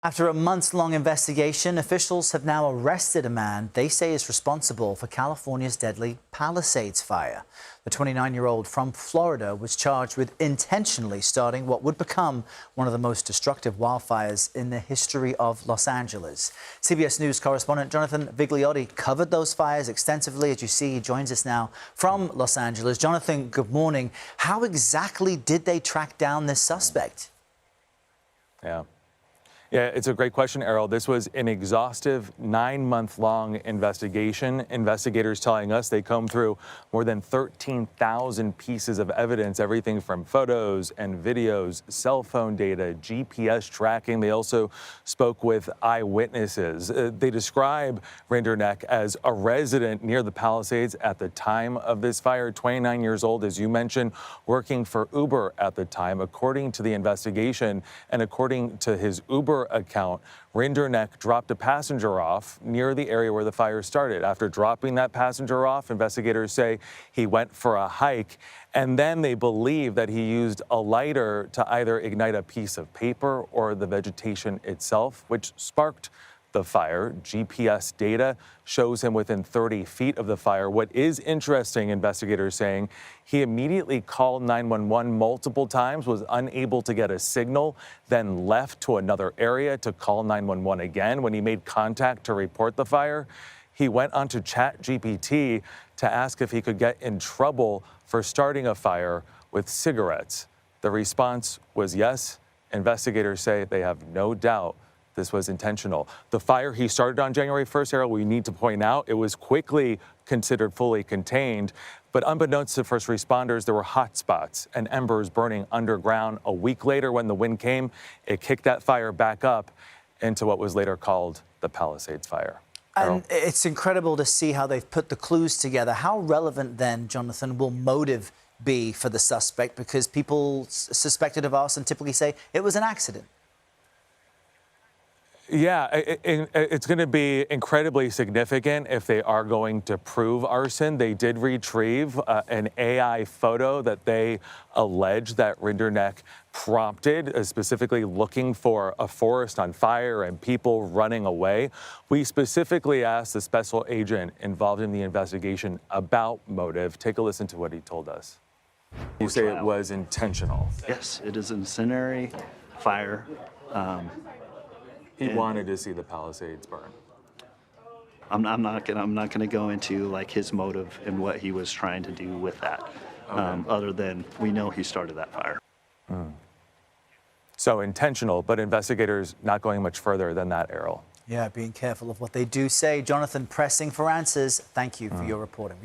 After a months-long investigation, officials have now arrested a man they say is responsible for California's deadly Palisades Fire. The 29-year-old from Florida was charged with intentionally starting what would become one of the most destructive wildfires in the history of Los Angeles. CBS News correspondent Jonathan Vigliotti covered those fires extensively. As you see, he joins us now from Los Angeles. Jonathan, good morning. How exactly did they track down this suspect? Yeah, it's a great question, Errol. This was an exhaustive 9-month-long investigation. Investigators telling us they combed through more than 13,000 pieces of evidence, everything from photos and videos, cell phone data, GPS tracking. They also spoke with eyewitnesses. They describe Rinderneck as a resident near the Palisades at the time of this fire, 29 years old, as you mentioned, working for Uber at the time. According to the investigation and according to his Uber account, Rinderneck dropped a passenger off near the area where the fire started. After dropping that passenger off, investigators say he went for a hike, and then they believe that he used a lighter to either ignite a piece of paper or the vegetation itself, which sparked the fire. GPS data shows him within 30 feet of the fire. What is interesting, investigators saying, he immediately called 911 multiple times, was unable to get a signal, then left to another area to call 911 again. When he made contact to report the fire, he went onto ChatGPT to ask if he could get in trouble for starting a fire with cigarettes. The response was yes. Investigators say they have no doubt this was intentional. The fire he started on January 1st, Errol, we need to point out, it was quickly considered fully contained. But unbeknownst to first responders, there were hot spots and embers burning underground. A week later, when the wind came, it kicked that fire back up into what was later called the Palisades Fire. And it's incredible to see how they've put the clues together. How relevant then, Jonathan, will motive be for the suspect? Because people suspected of arson typically say it was an accident. Yeah, it's going to be incredibly significant if they are going to prove arson. They did retrieve an AI photo that they allege that Rinderneck prompted, specifically looking for a forest on fire and people running away. We specifically asked the special agent involved in the investigation about motive. Take a listen to what he told us. You say it was intentional. Yes, it is an incendiary fire. He wanted to see the Palisades burn. I'm not gonna go into like his motive and what he was trying to do with that, other than we know he started that fire. So intentional, but investigators not going much further than that, Errol. Yeah, being careful of what they do say. Jonathan, pressing for answers. Thank you for your reporting.